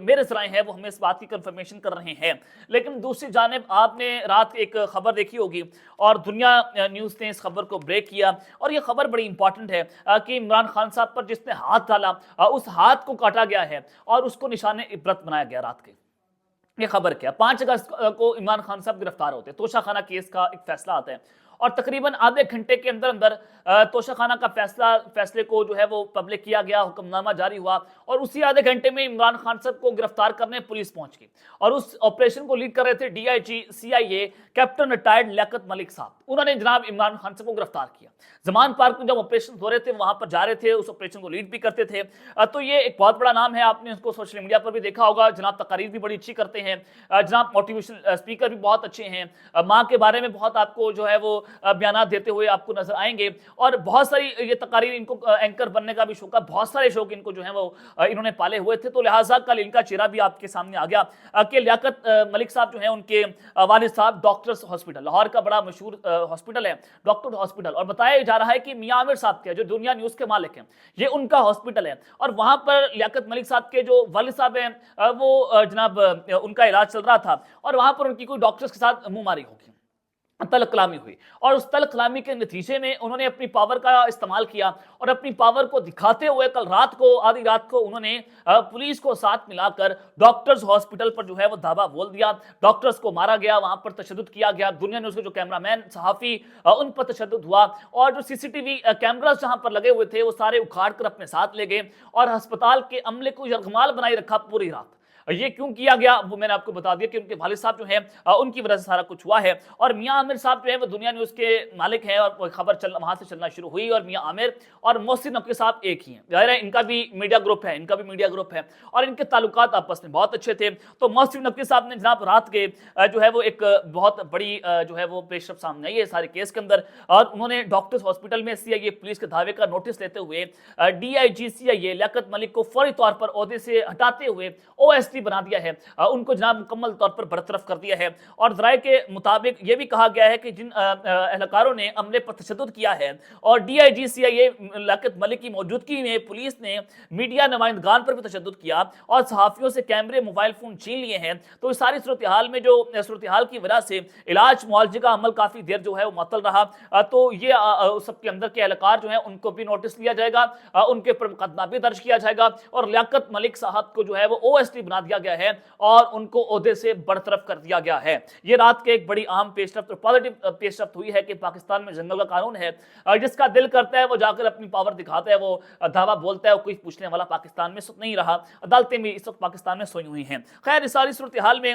میرے ذرائع ہیں وہ ہمیں اس بات کی کنفرمیشن کر رہے ہیں. لیکن دوسری جانب آپ نے رات ایک خبر دیکھی ہوگی اور دنیا نیوز نے اس خبر کو بریک کیا, اور یہ خبر بڑی امپورٹنٹ ہے کہ عمران خان صاحب پر جس نے ہاتھ ڈالا اس ہاتھ کو کاٹا گیا ہے اور اس کو نشان عبرت بنایا گیا. رات کے یہ خبر کیا, 5 اگست کو عمران خان صاحب گرفتار ہوتے ہیں, توشہ خانہ کیس کا ایک فیصلہ آتا ہے اور تقریباً آدھے گھنٹے کے اندر توشہ خانہ کا فیصلے کو جو ہے وہ پبلک کیا گیا, حکم نامہ جاری ہوا, اور اسی آدھے گھنٹے میں عمران خان صاحب کو گرفتار کرنے پولیس پہنچ گئی. اور اس آپریشن کو لیڈ کر رہے تھے D I G CIA captain retired Liaquat Malik صاحب. انہوں نے جناب عمران خان صاحب کو گرفتار کیا. زمان پارک میں جب آپریشن ہو رہے تھے وہاں پر جا رہے تھے, اس آپریشن کو لیڈ بھی کرتے تھے. تو یہ ایک بہت بڑا نام ہے, آپ نے اس کو سوشل میڈیا پر بھی دیکھا ہوگا. جناب تقاریر بھی بڑی اچھی کرتے ہیں, جناب موٹیویشنل اسپیکر بھی بہت اچھے ہیں, ماں کے بارے میں بہت آپ کو جو ہے وہ بیانات دیتے ہوئے آپ کو نظر آئیں گے. اور بہت ساری یہ تقاریر, ان کو اینکر بننے کا بھی شوق ہے, بہت سارے شوق ان کو جو ہے وہ انہوں نے پالے ہوئے تھے. تو لہٰذا کل ان کا چہرہ بھی آپ کے سامنے آ گیا کہ لیاقت ملک صاحب جو ہیں ان کے والد صاحب ڈاکٹرز ہاسپٹل, لاہور کا بڑا مشہور ہاسپٹل ہے ڈاکٹر ہاسپٹل, اور بتایا جا رہا ہے کہ میاں عامر صاحب کے جو دنیا نیوز کے مالک ہیں یہ ان کا ہاسپٹل ہے, اور وہاں پر لیاقت ملک صاحب کے جو والد صاحب ہیں وہ جناب ان کا علاج چل رہا تھا, اور وہاں پر ان کی کوئی ڈاکٹرز کے ساتھ منہ ماری ہوگی, تلق کلامی ہوئی, اور اس تلق کلامی کے نتیجے میں انہوں نے اپنی پاور کا استعمال کیا, اور اپنی پاور کو دکھاتے ہوئے کل رات کو آدھی رات کو انہوں نے پولیس کو ساتھ ملا کر ڈاکٹرز ہاسپٹل پر جو ہے وہ دھاوا بول دیا. ڈاکٹرز کو مارا گیا, وہاں پر تشدد کیا گیا, دنیا نیوز کے جو کیمرہ مین صحافی ان پر تشدد ہوا, اور جو CCTV کیمراز جہاں پر لگے ہوئے تھے وہ سارے اکھاڑ کر اپنے ساتھ لے گئے, اور ہسپتال کے عملے کو یرغمال بنائی رکھا پوری رات. یہ کیوں کیا گیا وہ میں نے آپ کو بتا دیا کہ ان کے والد صاحب جو ہیں ان کی وجہ سے سارا کچھ ہوا ہے. اور میاں عامر صاحب جو ہے وہ دنیا نیوز کے مالک ہیں, اور وہ خبر وہاں سے چلنا شروع ہوئی, اور میاں عامر اور محسن نقوی صاحب ایک ہی ہیں, ظاہر ہے ان کا بھی میڈیا گروپ ہے, اور ان کے تعلقات آپس میں بہت اچھے تھے. تو محسن نقوی صاحب نے جناب رات کے جو ہے وہ ایک بہت بڑی جو ہے وہ پیش رفت سامنے آئی ہے سارے کیس کے اندر, اور انہوں نے ڈاکٹرز ہاسپٹل میں CIA پولیس کے دعوے کا نوٹس لیتے ہوئے DIG CIA لیاقت ملک کو فوری طور پر عہدے سے ہٹاتے ہوئے OSD بنا دیا ہے, ان کو جناب مکمل طور پر برطرف کر دیا ہے. اور ذرائع کے مطابق یہ بھی کہا گیا ہے کہ جن اہلکاروں نے عملے پر تشدد کیا ہے اور DIG CIA لیاقت ملک کی موجودگی میں پولیس نے میڈیا نمائندگان پر بھی تشدد کیا اور صحافیوں سے کیمرے موبائل فون چھین لیے ہیں, تو اس ساری صورتحال میں جو صورتحال کی وجہ سے علاج معالجے کا عمل کافی دیر جو ہے وہ معطل رہا. تو یہ سب کے اندر کے اہلکار جو ہیں ان کو بھی نوٹس لیا جائے گا, ان کے پر مقدمہ بھی درج کیا جائے گا, اور لیاقت ملک صاحب کو جو ہے وہ OSD بنا دیا گیا ہے اور ان کو عہدے سے برطرف کر دیا گیا ہے. یہ رات کے ایک بڑی اہم پیش رفت اور پازیٹیو پیش رفت ہوئی ہے کہ پاکستان میں جنگل کا قانون ہے, جس کا دل کرتا ہے وہ جا کر اپنی پاور دکھاتا ہے, وہ دعویٰ بولتا ہے, کوئی پوچھنے والا پاکستان میں نہیں رہا, عدالتیں بھی اس وقت پاکستان میں سوئی ہوئی ہیں. خیر اس ساری صورتحال میں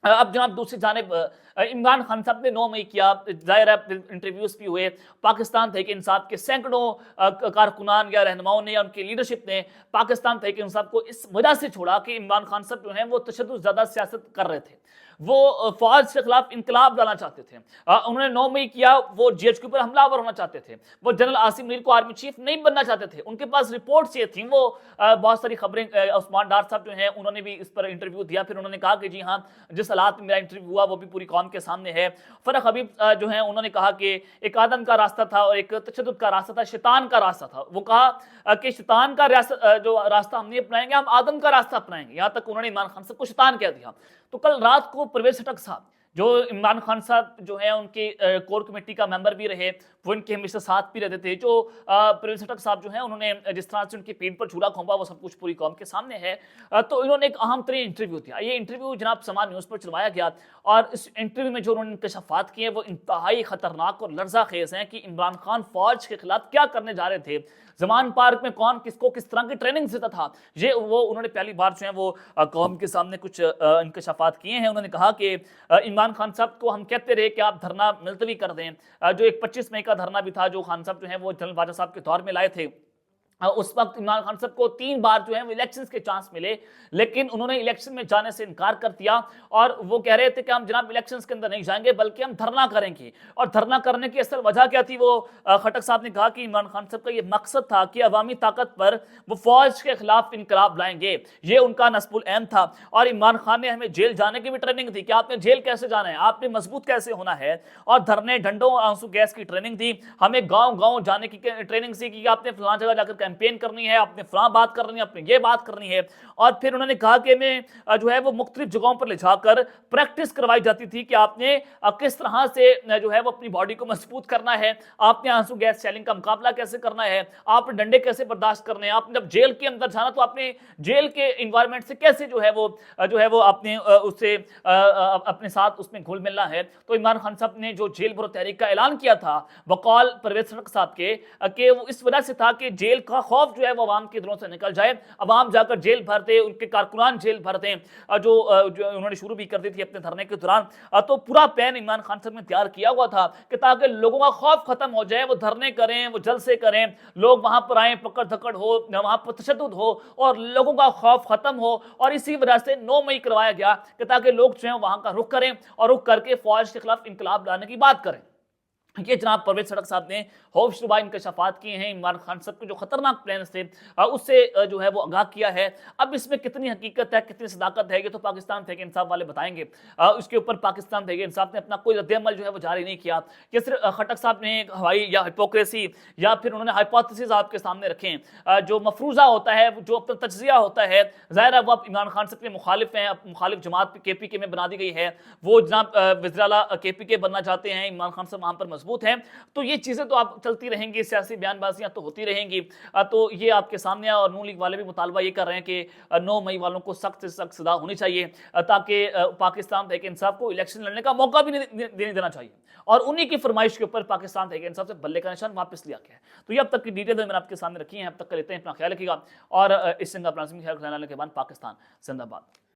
اب جناب دوسری جانب عمران خان صاحب نے 9 مئی کیا, ظاہر ہے انٹرویوز بھی ہوئے, پاکستان تحریک انصاف کے سینکڑوں کارکنان یا رہنماؤں نے یا ان کی لیڈرشپ نے پاکستان تحریک انصاف کو اس وجہ سے چھوڑا کہ عمران خان صاحب جو ہیں وہ تشدد زیادہ سیاست کر رہے تھے, وہ فوج کے خلاف انقلاب لانا چاہتے تھے. انہوں نے 9 مئی کیا, وہ GHQ پر حملہ آور ہونا چاہتے تھے, وہ جنرل عاصم منیر کو آرمی چیف نہیں بننا چاہتے تھے, ان کے پاس رپورٹس یہ تھیں. وہ بہت ساری خبریں, عثمان ڈار صاحب جو ہیں انہوں نے بھی اس پر انٹرویو دیا, پھر انہوں نے کہا کہ جی ہاں جس حالات میں میرا انٹرویو ہوا وہ بھی پوری قوم کے سامنے ہے. فرح حبیب جو ہیں انہوں نے کہا کہ ایک آدم کا راستہ تھا اور ایک تشدد کا راستہ تھا, شیطان کا راستہ تھا. وہ کہا کہ شیطان کا جو راستہ ہم نہیں اپنائیں گے, ہم آدم کا راستہ اپنائیں گے. یہاں تک انہوں نے عمران خان صاحب کو شیطان کہہ دیا. تو کل رات کو پرویز ہٹک صاحب جو عمران خان صاحب جو ہیں ان کی کور کمیٹی کا ممبر بھی رہے, وہ ان کے ہمیشہ ساتھ بھی رہتے تھے, جو پرویز ہٹک صاحب جو ہیں انہوں نے جس طرح سے ان کی پیٹ پر جھولا کھونپا وہ سب کچھ پوری قوم کے سامنے ہے. تو انہوں نے ایک اہم ترین انٹرویو دیا. یہ انٹرویو جناب سما نیوز پر چلوایا گیا, اور اس انٹرویو میں جو انہوں نے انکشافات کیے وہ انتہائی خطرناک اور لرزہ خیز ہیں کہ عمران خان فوج کے خلاف کیا کرنے جا رہے تھے, زمان پارک میں کون کس کو کس طرح کی ٹریننگ دیتا تھا. یہ وہ انہوں نے پہلی بار جو ہے وہ قوم کے سامنے کچھ انکشافات کیے ہیں. انہوں نے کہا کہ عمران خان صاحب کو ہم کہتے رہے کہ آپ دھرنا ملتوی کر دیں, جو ایک 25 مئی کا دھرنا بھی تھا جو خان صاحب جو ہیں وہ جنرل باجوہ صاحب کے دور میں لائے تھے. اس وقت عمران خان صاحب کو 3 بار جو ہے وہ الیکشنز کے چانس ملے, لیکن انہوں نے الیکشن میں جانے سے انکار کر دیا, اور وہ کہہ رہے تھے کہ ہم جناب الیکشنز کے اندر نہیں جائیں گے بلکہ ہم دھرنا کریں گے. اور دھرنا کرنے کی اصل وجہ کیا تھی, وہ خٹک صاحب نے کہا کہ عمران خان صاحب کا یہ مقصد تھا کہ عوامی طاقت پر وہ فوج کے خلاف انقلاب لائیں گے, یہ ان کا نصب العین تھا. اور عمران خان نے ہمیں جیل جانے کی بھی ٹریننگ دی کہ آپ نے جیل کیسے جانا ہے, آپ نے مضبوط کیسے ہونا ہے, اور دھرنے ڈنڈوں اور آنسو گیس کی ٹریننگ دی. ہمیں گاؤں گاؤں جانے کی ٹریننگ سی کہ آپ نے فلاں جگہ جا کر کیمپین کرنی ہے، آپ نے فلاں بات کرنی ہے، آپ نے یہ بات کرنی ہے. اور پھر انہوں نے کہا کہ میں جو ہے وہ مختلف جگہوں پر لے جا کر پریکٹس کروائی جاتی تھی کہ آپ نے کس طرح سے جو ہے وہ اپنی باڈی کو مضبوط کرنا ہے، آپ نے آنسو گیس چیلنج کا مقابلہ کیسے کرنا ہے، آپ نے ڈنڈے کیسے برداشت کرنے ہیں، آپ نے جب جیل کے اندر جانا تو آپ نے جیل کے انوائرمنٹ سے کیسے جو ہے وہ آپ نے اس سے اپنے ساتھ اس میں گھل ملنا ہے. تو عمران خان صاحب نے جو جیل بھرو تحریک کا اعلان کیا تھا بقول پرویز خٹک صاحب کے کہ وہ اس وجہ سے تھا کہ جیل کا خوف جو ہے وہ عوام کے دلوں سے نکل جائے، عوام جا کر جیل بھرتے، ان کے کارکنان جیل بھرتے جو انہوں نے شروع بھی کر دی تھی اپنے دھرنے کے دوران. تو پورا پلان عمران خان صاحب نے تیار کیا ہوا تھا کہ تاکہ لوگوں کا خوف ختم ہو جائے، وہ دھرنے کریں، وہ جلسے کریں، لوگ وہاں پر آئیں، پکڑ دھکڑ ہو، وہاں پر تشدد ہو اور لوگوں کا خوف ختم ہو. اور اسی وجہ سے 9 مئی کروایا گیا کہ تاکہ لوگ جو ہیں وہاں کا رخ کریں اور رخ کر کے فوج کے خلاف انقلاب لانے کی بات کریں. یہ جناب پرویز خٹک صاحب نے ہوش ربا انکشافات کیے ہیں، عمران خان صاحب کے جو خطرناک پلانز تھے اس سے جو ہے وہ آگاہ کیا ہے. اب اس میں کتنی حقیقت ہے، کتنی صداقت ہے، یہ تو پاکستان تحریک انصاف والے بتائیں گے. اس کے اوپر پاکستان تحریک انصاف نے اپنا کوئی رد عمل جو ہے وہ جاری نہیں کیا. یہ صرف خٹک صاحب نے ہوائی یا ہپوکریسی یا پھر انہوں نے ہائپوتھیسز آپ کے سامنے رکھے ہیں، جو مفروضہ ہوتا ہے، جو اپنا تجزیہ ہوتا ہے. ظاہر ہے وہ اب عمران خان صاحب کے مخالف ہیں، مخالف جماعت کے پی کے میں بنا دی گئی ہے، وہ جناب وزیر اعلیٰ کے پی کے بننا چاہتے ہیں، عمران خان صاحب وہاں پر مضبوط ہیں. تو یہ چیزیں تو آپ چلتی رہیں گی، سیاسی بیان بازیاں تو ہوتی رہیں گی. تو یہ آپ کے سامنے ہے اور نون لیگ والے بھی مطالبہ یہ کر رہے ہیں کہ 9 مئی والوں کو سخت سے سخت سزا ہونی چاہیے تاکہ پاکستان تحریک انصاف کو الیکشن لڑنے کا موقع بھی نہیں دینا چاہیے. اور انہی کی فرمائش کے اوپر پاکستان تحریک انصاف سے بلے کا نشان واپس لیا گیا ہے. تو یہ اب تک کی ڈیٹیل میں نے آپ کے سامنے رکھی ہیں. اب تک کا لیتے ہیں، اپنا خیال رکھیے گا اور اس سنگا پلازمی خیال کے بعد پاکستان زندہ باد.